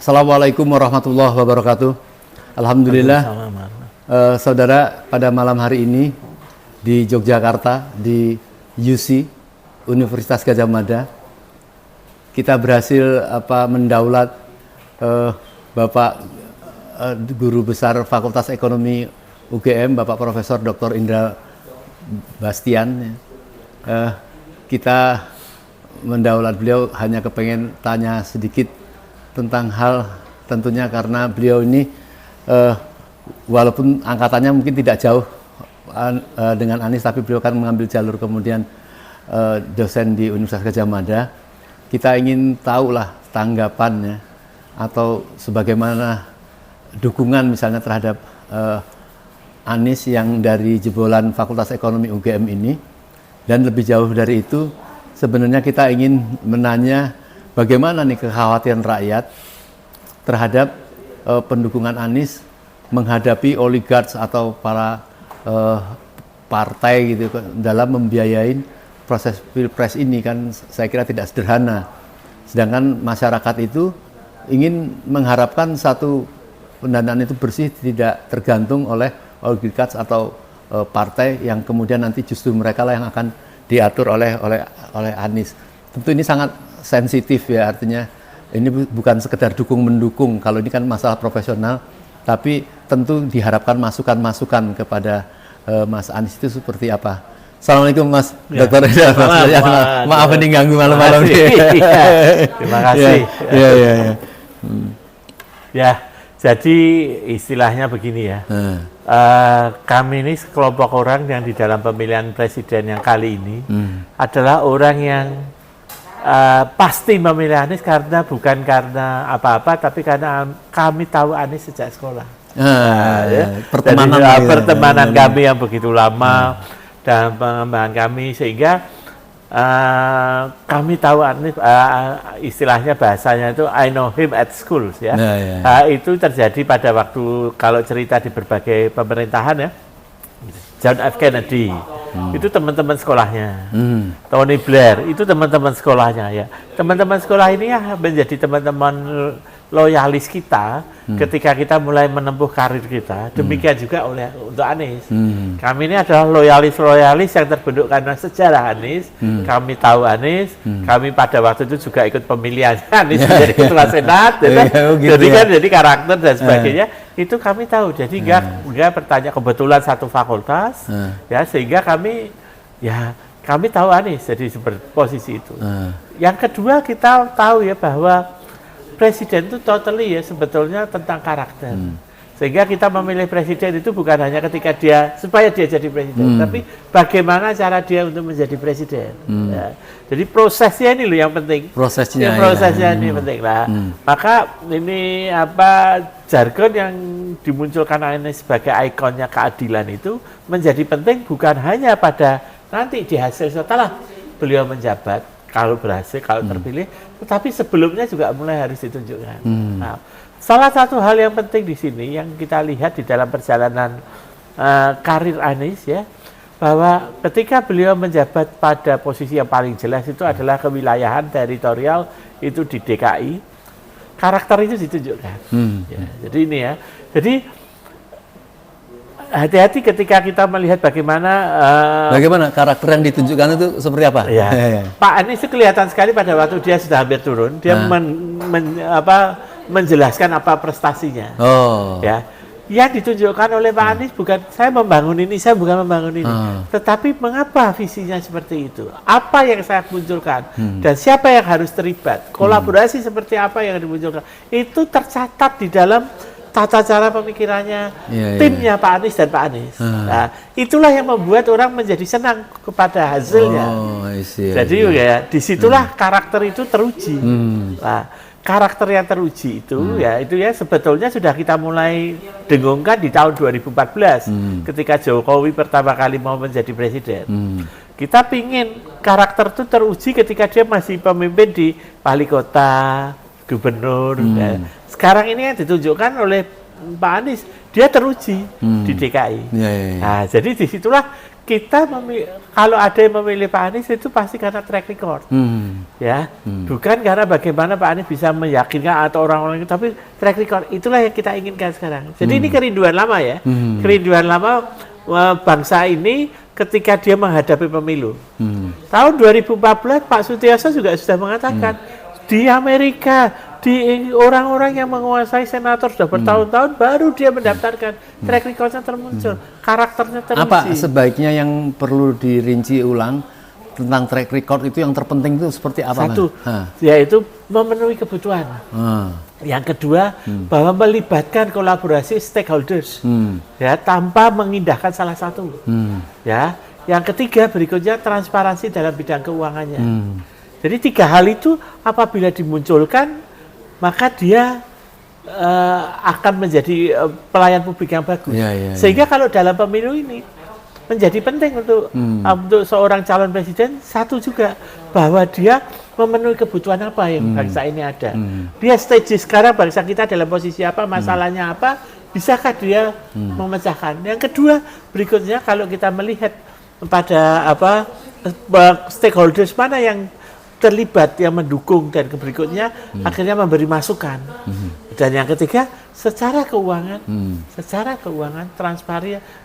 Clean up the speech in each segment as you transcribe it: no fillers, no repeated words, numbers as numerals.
Assalamualaikum warahmatullahi wabarakatuh. Alhamdulillah, saudara, pada malam hari ini di Yogyakarta, di UC, Universitas Gadjah Mada, kita berhasil mendaulat Bapak Guru Besar Fakultas Ekonomi UGM, Bapak Profesor Dr. Indra Bastian. Kita mendaulat beliau, hanya kepengen tanya sedikit tentang hal, tentunya karena beliau ini walaupun angkatannya mungkin tidak jauh dengan Anies, tapi beliau kan mengambil jalur kemudian dosen di Universitas Gadjah Mada. Kita ingin tahulah tanggapannya atau sebagaimana dukungan misalnya terhadap Anies yang dari jebolan Fakultas Ekonomi UGM ini. Dan lebih jauh dari itu, sebenarnya kita ingin menanya bagaimana nih kekhawatiran rakyat terhadap pendukungan Anies menghadapi oligarks atau para partai gitu dalam membiayain proses pilpres ini, kan saya kira tidak sederhana. Sedangkan masyarakat itu ingin mengharapkan satu pendanaan itu bersih, tidak tergantung oleh oligarks atau partai yang kemudian nanti justru mereka lah yang akan diatur oleh Anies. Tentu ini sangat sensitif ya, artinya ini bukan sekedar dukung-mendukung, kalau ini kan masalah profesional, tapi tentu diharapkan masukan-masukan kepada Mas Anies itu seperti apa. Assalamualaikum Mas Dr. Ida. Maaf ini ganggu malam-malam. Terima kasih. Ya, jadi istilahnya begini ya. Kami ini sekelompok orang yang di dalam pemilihan presiden yang kali ini adalah orang yang pasti memilih Anies bukan karena apa-apa, tapi karena kami tahu Anies sejak sekolah. Pertemanan kami yang begitu lama dan pengembangan kami, sehingga kami tahu Anies, istilahnya bahasanya itu I know him at school ya. Itu terjadi pada waktu, kalau cerita di berbagai pemerintahan ya, John F. Kennedy, itu teman-teman sekolahnya. Tony Blair, itu teman-teman sekolahnya ya. Teman-teman sekolah ini ya menjadi teman-teman loyalis kita ketika kita mulai menempuh karir kita. Demikian juga untuk Anies. Kami ini adalah loyalis yang terbentuk karena sejarah Anies. Kami tahu Anies. Kami pada waktu itu juga ikut pemilihan Anies menjadi ketua senat. Jadi karakter dan sebagainya. Itu kami tahu, jadi enggak bertanya kebetulan satu fakultas, ya, sehingga kami tahu Anies, jadi seperti posisi itu. Yang kedua, kita tahu ya bahwa presiden itu totally ya sebetulnya tentang karakter. Sehingga kita memilih presiden itu bukan hanya ketika supaya dia jadi presiden, tapi bagaimana cara dia untuk menjadi presiden. Ya. Jadi prosesnya ini loh yang penting. Prosesnya ini penting lah. Maka ini jargon yang dimunculkan Anies sebagai ikonnya keadilan itu menjadi penting bukan hanya pada nanti di hasil setelah beliau menjabat, kalau berhasil, kalau terpilih, tetapi sebelumnya juga mulai harus ditunjukkan. Nah, salah satu hal yang penting di sini yang kita lihat di dalam perjalanan karir Anies ya, bahwa ketika beliau menjabat pada posisi yang paling jelas itu adalah kewilayahan teritorial itu di DKI, karakter itu ditunjukkan. Ya, jadi ini ya, jadi hati-hati ketika kita melihat bagaimana karakter yang ditunjukkan itu seperti apa. Ya. Pak Anies itu kelihatan sekali pada waktu dia sudah hampir turun, dia menjelaskan apa prestasinya. Ya. Yang ditunjukkan oleh Pak Anies bukan saya membangun ini, saya bukan membangun ini. Tetapi mengapa visinya seperti itu? Apa yang saya munculkan? Dan siapa yang harus terlibat? Kolaborasi seperti apa yang dimunculkan? Itu tercatat di dalam tata cara pemikirannya timnya Pak Anies dan Pak Anies. Nah, itulah yang membuat orang menjadi senang kepada hasilnya. Jadi ya disitulah karakter itu teruji. Nah, karakter yang teruji itu itu ya sebetulnya sudah kita mulai dengungkan di tahun 2014 ketika Jokowi pertama kali mau menjadi presiden. Kita pingin karakter itu teruji ketika dia masih pemimpin di wali kota, gubernur. Ya. Sekarang ini yang ditunjukkan oleh Pak Anies, dia teruji di DKI. Nah, jadi disitulah kita kalau ada yang memilih Pak Anies itu pasti karena track record, ya, bukan karena bagaimana Pak Anies bisa meyakinkan atau orang-orang itu, tapi track record itulah yang kita inginkan sekarang. Jadi ini kerinduan lama ya, kerinduan lama bangsa ini ketika dia menghadapi pemilu. Tahun 2014 Pak Sutiyoso juga sudah mengatakan di Amerika, di orang-orang yang menguasai senator sudah bertahun-tahun baru dia mendaftarkan, track record-nya termuncul, karakternya teruji. Apa sebaiknya yang perlu dirinci ulang tentang track record itu, yang terpenting itu seperti apa? Satu, yaitu memenuhi kebutuhan. Yang kedua, bahwa melibatkan kolaborasi stakeholders, ya, tanpa mengindahkan salah satu. Ya, yang ketiga berikutnya transparansi dalam bidang keuangannya. Jadi 3 hal itu apabila dimunculkan, maka dia akan menjadi pelayan publik yang bagus. Sehingga kalau dalam pemilu ini menjadi penting untuk seorang calon presiden, satu juga bahwa dia memenuhi kebutuhan apa yang bangsa ini ada. Dia stage sekarang bangsa kita dalam posisi apa, masalahnya apa, bisakah dia memecahkan. Yang kedua berikutnya, kalau kita melihat pada stakeholders mana yang terlibat, yang mendukung, dan berikutnya akhirnya memberi masukan. Dan yang ketiga, secara keuangan,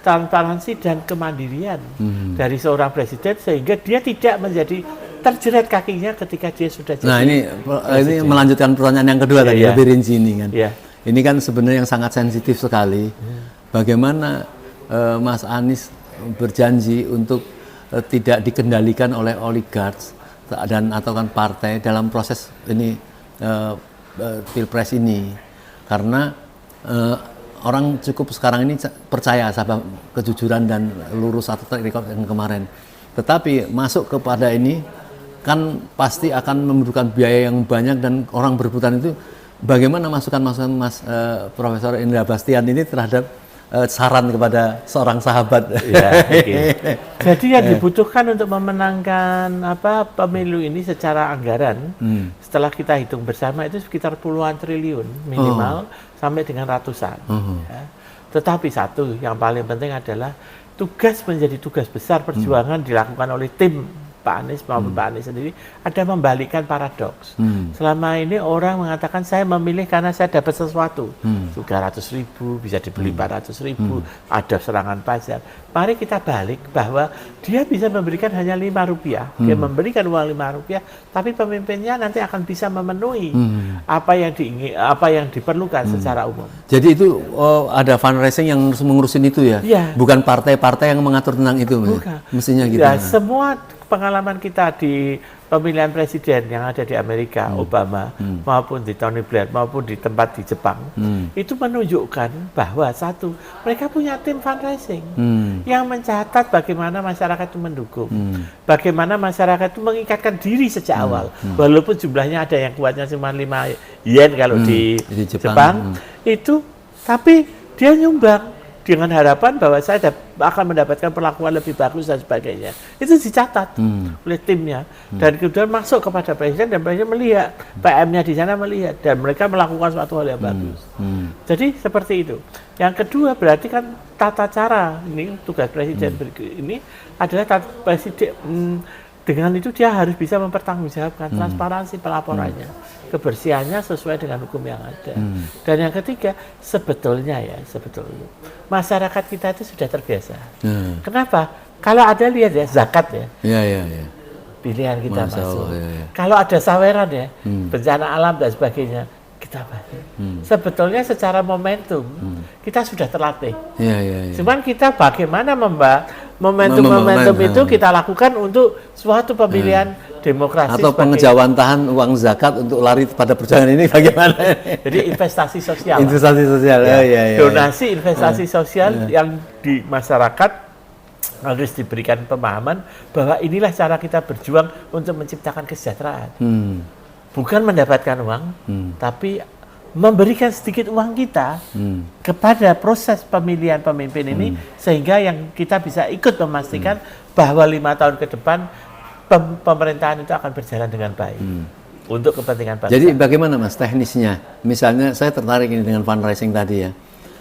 transparansi dan kemandirian dari seorang presiden, sehingga dia tidak menjadi terjerat kakinya ketika dia sudah jadi. Nah, ini melanjutkan pertanyaan yang kedua tadi, lebih rinci ini kan. Ini kan sebenarnya yang sangat sensitif sekali. Bagaimana Mas Anies berjanji untuk tidak dikendalikan oleh oligarks dan atau kan partai dalam proses ini pilpres ini, karena orang cukup sekarang ini percaya sama kejujuran dan lurus atau track record yang kemarin, tetapi masuk kepada ini kan pasti akan memerlukan biaya yang banyak, dan orang berebutan itu. Bagaimana masukan-masukan Mas Profesor Indra Bastian ini terhadap saran kepada seorang sahabat? Jadi yang dibutuhkan untuk memenangkan pemilu ini secara anggaran, setelah kita hitung bersama itu sekitar puluhan triliun minimal sampai dengan ratusan. Ya. Tetapi satu yang paling penting adalah tugas menjadi tugas besar perjuangan dilakukan oleh tim Pak Anies maupun Pak Anies sendiri, ada membalikkan paradoks. Selama ini orang mengatakan saya memilih karena saya dapat sesuatu, 300.000 bisa dibeli 400.000, ada serangan pajak. Mari kita balik bahwa dia bisa memberikan hanya Rp5, dia memberikan uang Rp5, tapi pemimpinnya nanti akan bisa memenuhi apa yang diperlukan secara umum. Jadi itu ada fundraising yang mengurusin itu ya? Bukan partai-partai yang mengatur tentang itu, mestinya gitu. Ya, semua pengalaman kita di pemilihan presiden yang ada di Amerika, Obama, maupun di Tony Blair, maupun di tempat di Jepang, itu menunjukkan bahwa satu, mereka punya tim fundraising yang mencatat bagaimana masyarakat itu mendukung, bagaimana masyarakat itu mengikatkan diri sejak awal, walaupun jumlahnya ada yang kuatnya cuma 5 yen kalau di Jepang, itu, tapi dia nyumbang dengan harapan bahwa saya akan mendapatkan perlakuan lebih bagus dan sebagainya. Itu dicatat oleh timnya. Dan kemudian masuk kepada presiden, dan presiden melihat, PM-nya di sana melihat, dan mereka melakukan suatu hal yang bagus. Jadi seperti itu. Yang kedua berarti kan tata cara, ini tugas presiden ini adalah presiden, dengan itu dia harus bisa mempertanggungjawabkan transparansi pelaporannya, kebersihannya sesuai dengan hukum yang ada. Dan yang ketiga, sebetulnya masyarakat kita itu sudah terbiasa. Kenapa? Kalau ada lihat ya zakat ya, pilihan kita masuk. Kalau ada saweran ya, bencana alam dan sebagainya, kita balik. Sebetulnya secara momentum kita sudah terlatih. Cuman kita bagaimana momentum itu kita lakukan untuk suatu pemilihan demokrasi atau pengejawantahan uang zakat untuk lari pada perjalanan ini bagaimana? Jadi investasi sosial. Investasi sosial. Donasi investasi sosial yang di masyarakat harus diberikan pemahaman bahwa inilah cara kita berjuang untuk menciptakan kesejahteraan. Bukan mendapatkan uang, tapi memberikan sedikit uang kita kepada proses pemilihan pemimpin ini, sehingga yang kita bisa ikut memastikan bahwa 5 tahun ke depan pemerintahan itu akan berjalan dengan baik untuk kepentingan bangsa. Jadi bagaimana Mas teknisnya? Misalnya saya tertarik ini dengan fundraising tadi ya.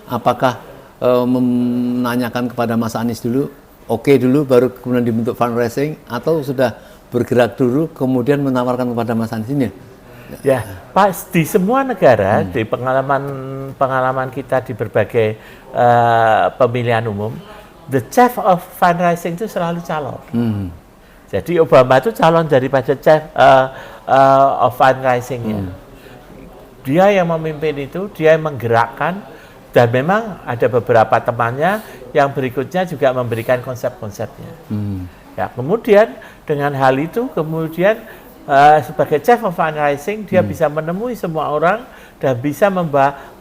Apakah menanyakan kepada Mas Anies dulu oke dulu baru kemudian dibentuk fundraising, atau sudah bergerak dulu kemudian menawarkan kepada Mas Anies ini? Ya, pas di semua negara, di pengalaman kita di berbagai pemilihan umum, the chief of fundraising itu selalu calon. Jadi Obama itu calon daripada chief of fundraisingnya. Dia yang memimpin itu, dia yang menggerakkan, dan memang ada beberapa temannya yang berikutnya juga memberikan konsep-konsepnya. Ya, kemudian dengan hal itu, kemudian sebagai chief of fundraising, dia bisa menemui semua orang dan bisa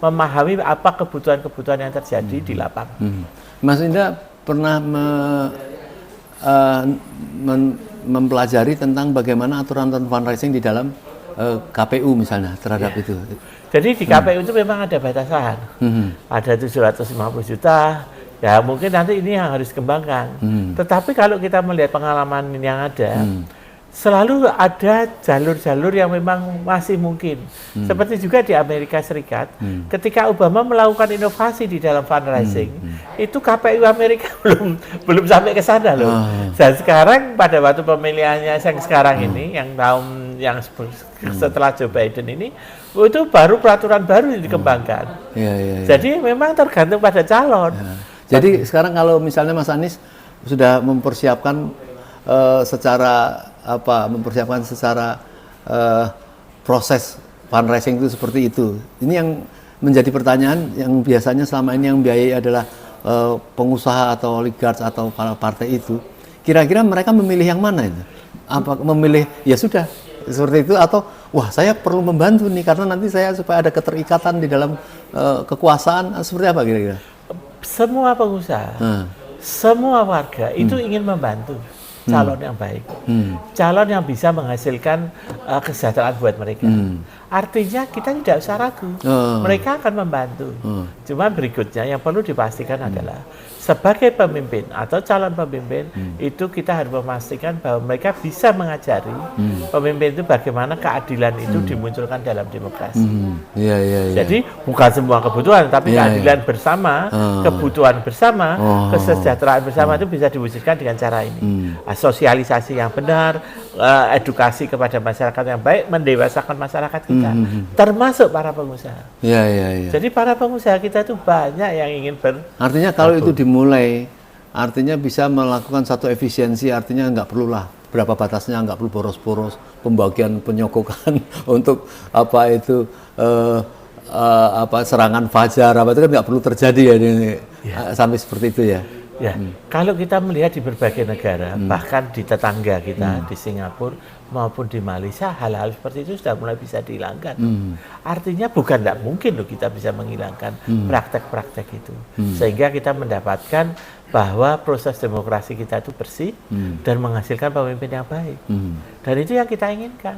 memahami apa kebutuhan-kebutuhan yang terjadi di lapangan. Mas Indra pernah mempelajari tentang bagaimana aturan fundraising di dalam KPU misalnya terhadap itu. Jadi di KPU itu memang ada batasan. Ada 750 juta, ya mungkin nanti ini yang harus dikembangkan. Tetapi kalau kita melihat pengalaman yang ada, selalu ada jalur-jalur yang memang masih mungkin. Seperti juga di Amerika Serikat, ketika Obama melakukan inovasi di dalam fundraising, itu KPU Amerika belum sampai ke sana loh. Dan sekarang pada waktu pemilihannya yang sekarang ini, yang setelah Joe Biden ini, itu baru peraturan baru yang dikembangkan. Jadi memang tergantung pada calon. Jadi sekarang kalau misalnya Mas Anies sudah mempersiapkan secara proses fundraising itu seperti itu. Ini yang menjadi pertanyaan yang biasanya selama ini yang biayai adalah pengusaha atau oligarch atau partai itu. Kira-kira mereka memilih yang mana itu? Apa memilih ya sudah seperti itu, atau wah saya perlu membantu nih karena nanti saya supaya ada keterikatan di dalam kekuasaan, seperti apa kira-kira? Semua pengusaha, semua warga itu ingin membantu calon yang baik, calon yang bisa menghasilkan kesejahteraan buat mereka. Artinya kita tidak usah ragu, mereka akan membantu. Cuma berikutnya yang perlu dipastikan adalah sebagai pemimpin atau calon pemimpin itu kita harus memastikan bahwa mereka bisa mengajari pemimpin itu bagaimana keadilan itu dimunculkan dalam demokrasi. Jadi bukan semua kebutuhan, tapi keadilan bersama, kebutuhan bersama, kesejahteraan bersama itu bisa diwujudkan dengan cara ini. Sosialisasi yang benar, edukasi kepada masyarakat yang baik, mendewasakan masyarakat kita, termasuk para pengusaha. Jadi para pengusaha kita itu banyak yang ingin artinya kalau itu dimulai, artinya bisa melakukan satu efisiensi, artinya nggak perlulah berapa batasnya, nggak perlu boros-boros pembagian penyokokan untuk serangan fajar, itu kan nggak perlu terjadi ya ini, sampai seperti itu ya. Kalau kita melihat di berbagai negara, bahkan di tetangga kita, di Singapura maupun di Malaysia, hal-hal seperti itu sudah mulai bisa dihilangkan. Artinya bukan tidak mungkin loh kita bisa menghilangkan praktek-praktek itu. Sehingga kita mendapatkan bahwa proses demokrasi kita itu bersih dan menghasilkan pemimpin yang baik. Dan itu yang kita inginkan.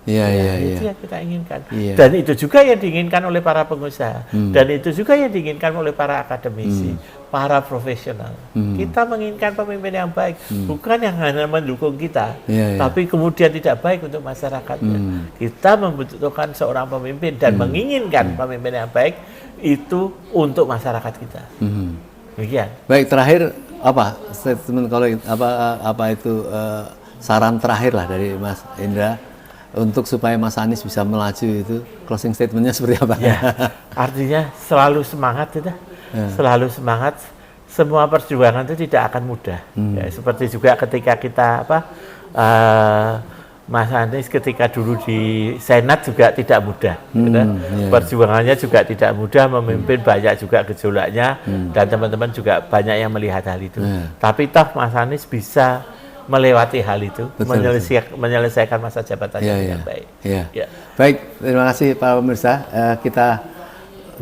Itu yang kita inginkan. Dan itu juga yang diinginkan oleh para pengusaha. Dan itu juga yang diinginkan oleh para akademisi, para profesional. Kita menginginkan pemimpin yang baik, bukan yang hanya mendukung kita, tapi kemudian tidak baik untuk masyarakat. Kita membutuhkan seorang pemimpin dan menginginkan pemimpin yang baik itu untuk masyarakat kita. Demikian. Baik, terakhir apa statement kalau saran terakhir lah dari Mas Indra untuk supaya Mas Anies bisa melaju, itu closing statementnya seperti apa? Artinya selalu semangat itu, selalu semangat. Semua perjuangan itu tidak akan mudah. Seperti juga ketika kita Mas Anies ketika dulu di Senat juga tidak mudah. Perjuangannya juga tidak mudah, memimpin banyak juga gejolaknya, dan teman-teman juga banyak yang melihat hal itu. Tapi toh Mas Anies bisa melewati hal itu, menyelesaikan masa jabatannya dengan baik. Baik, terima kasih para pemirsa. Kita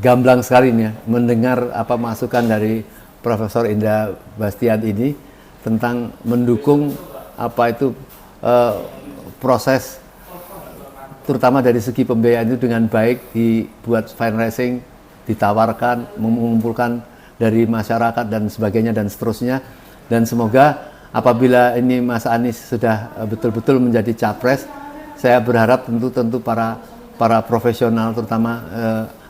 gamblang sekali nih mendengar apa masukan dari Profesor Indra Bastian ini tentang mendukung proses terutama dari segi pembiayaan itu dengan baik, dibuat fundraising, ditawarkan, mengumpulkan dari masyarakat dan sebagainya dan seterusnya. Dan semoga apabila ini Mas Anies sudah betul-betul menjadi capres, saya berharap tentu para profesional terutama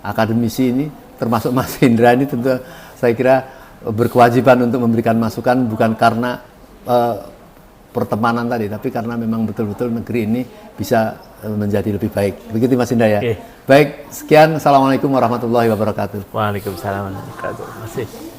akademisi ini, termasuk Mas Indra ini, tentu saya kira berkewajiban untuk memberikan masukan bukan karena pertemanan tadi, tapi karena memang betul-betul negeri ini bisa menjadi lebih baik. Begitu Mas Indra ya. Oke. Baik, sekian. Assalamualaikum warahmatullahi wabarakatuh. Waalaikumsalam warahmatullahi wabarakatuh. Masih.